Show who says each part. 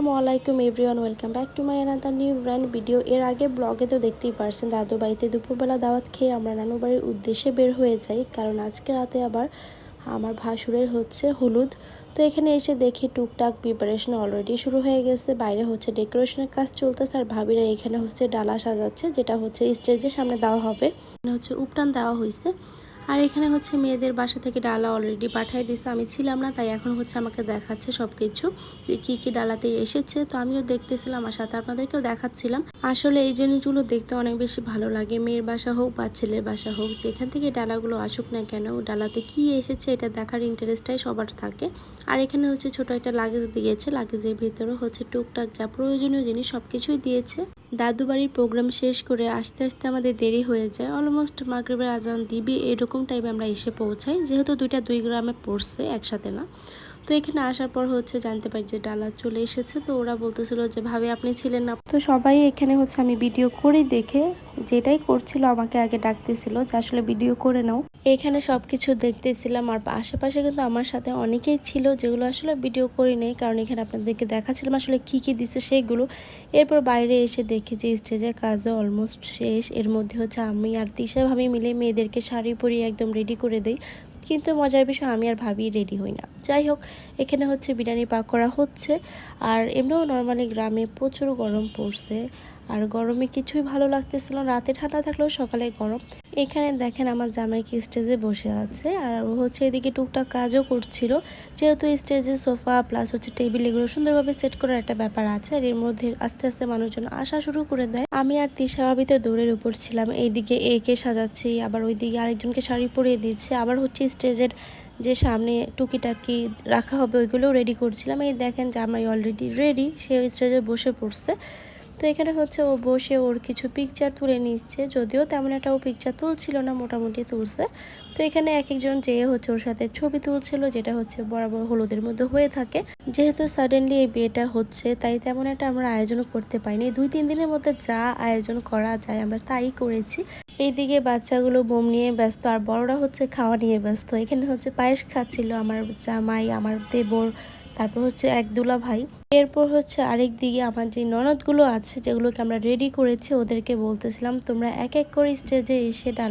Speaker 1: আসসালামাইকুম everyone, welcome back to my another new brand video. এর আগে ব্লগে তো দেখতেই পারছেন দাদু বাড়িতে দুপুরবেলা দাওয়াত খেয়ে আমরা নানু বাড়ির উদ্দেশ্যে বের হয়ে যাই, কারণ আজকে রাতে আবার আমার ভাসুরের হচ্ছে হলুদ। তো এখানে এসে দেখি টুকটাক প্রিপারেশন অলরেডি শুরু হয়ে গেছে, বাইরে হচ্ছে ডেকোরেশনের কাজ চলতেছে আর ভাবিরা এখানে হচ্ছে ডালা সাজাচ্ছে, যেটা হচ্ছে স্টেজের সামনে দেওয়া হবে। এখানে হচ্ছে উপটান দেওয়া হয়েছে। আর এখানে হচ্ছে মেয়েদের বাসা থেকে ডালা অলরেডি পাঠিয়ে দিছে, আমি ছিলাম না তাই এখন হচ্ছে আমাকে দেখাচ্ছে সব কিছু যে কী কী ডালাতে এসেছে। তো আমিও দেখতেছিলাম আর সাথে আপনাদেরকেও দেখাচ্ছিলাম। আসলে এই জিনিসগুলো দেখতে অনেক বেশি ভালো লাগে, মেয়ের বাসা হোক বা ছেলের বাসা হোক, যেখান থেকে ডালাগুলো আসুক না কেন, ডালাতে কি এসেছে এটা দেখার ইন্টারেস্টটাই সবার থাকে। আর এখানে হচ্ছে ছোট একটা লাগেজ দিয়েছে, লাগেজের ভিতরেও হচ্ছে টুকটাক যা প্রয়োজনীয় জিনিস সব কিছুই দিয়েছে। দাদু বাড়ির প্রোগ্রাম শেষ করে আসতে আসতে আমাদের দেরি হয়ে যায়, অলমোস্ট মাগরিবের আজান দিবি এরকম টাইমে আমরা এসে পৌঁছাই, যেহেতু দুই গ্রামে পড়ছে একসাথে না। তো এখানে আসার পর হচ্ছে জানতে পারি যে ডালা চলে এসেছে। তো ওরা বলতেছিল যে ভাবি আপনি ছিলেন না, তো সবাই এখানে হচ্ছে আমি ভিডিও করি দেখে যেটাই করছিল আমাকে আগে ডাকতেছিল যে আসলে ভিডিও করে নাও। এখানে সবকিছু দেখতেছিলাম আর আশেপাশে কিন্তু আমার সাথে অনেকেই ছিল, যেগুলো আসলে ভিডিও করি নেই, কারণ এখানে আপনাদেরকে দেখাচ্ছিলাম আসলে কি কি দিচ্ছে সেইগুলো। এরপর বাইরে এসে দেখি যে স্টেজের কাজও অলমোস্ট শেষ। এর মধ্যে হচ্ছে আমি আর তিশা ভাবি মিলে মেয়েদেরকে শাড়ি পরিয়ে একদম রেডি করে দেই, কিন্তু মজার বিষয় আমি আর ভাবি রেডি হই না। যাই হোক, এখানে হচ্ছে বিরিয়ানি পাক করা হচ্ছে। আর এমনিও নর্মালি গ্রামে প্রচুর গরম পড়ছে, আর গরমে কিছুই ভালো লাগতেছিল না, রাতে ঠান্ডা থাকলেও সকালে গরম। এখানে দেখেন আমার জামাই কি স্টেজে বসে আছে, আর ও হচ্ছে এদিকে টুকটাক কাজও করছিল, যেহেতু স্টেজে সোফা প্লাস হচ্ছে টেবিল এগুলো সুন্দরভাবে সেট করার একটা ব্যাপার আছে। আর এর মধ্যে আস্তে আস্তে মানুষজন আসা শুরু করে দেয়। আমি আর তিশা ভাবি তো দৌড়ের উপর ছিলাম, এইদিকে একে সাজাচ্ছি, আবার ওইদিকে আরেকজনকে শাড়ি পরিয়ে দিচ্ছে, আবার হচ্ছে স্টেজের যে সামনে টুকিটাকি রাখা হবে ওইগুলোও রেডি করছিলাম। এই দেখেন জামাই অলরেডি রেডি, সে স্টেজে বসে পড়ছে। তো এখানে হচ্ছে ও বসে ওর কিছু পিকচার তুলে নিচ্ছে, যদিও তেমন একটা ও পিকচার তুলছিল না, মোটামুটি তুলছে। তো এখানে এক একজন যেয়ে হচ্ছে ওর সাথে ছবি তুলছিল, যেটা হচ্ছে বরাবর হলুদের মধ্যে হয়ে থাকে। যেহেতু সাডেনলি এই বিয়েটা হচ্ছে তাই তেমন একটা আমরা আয়োজন করতে পারিনি, 2-3 দিনের মধ্যে যা আয়োজন করা যায় আমরা তাই করেছি। এইদিকে বাচ্চাগুলো বোম নিয়ে ব্যস্ত আর বড়রা হচ্ছে খাওয়া নিয়ে ব্যস্ত। এখানে হচ্ছে পায়েস খাচ্ছিল আমার জামাই, আমার দেবর, তারপর হচ্ছে এক দুলা ভাই। এরপর হচ্ছে আরেক দিকে আমার যে ননদগুলো আছে যেগুলোকে আমরা রেডি করেছি ওদেরকে বলতেছিলাম তোমরা এক এক করে স্টেজে এসে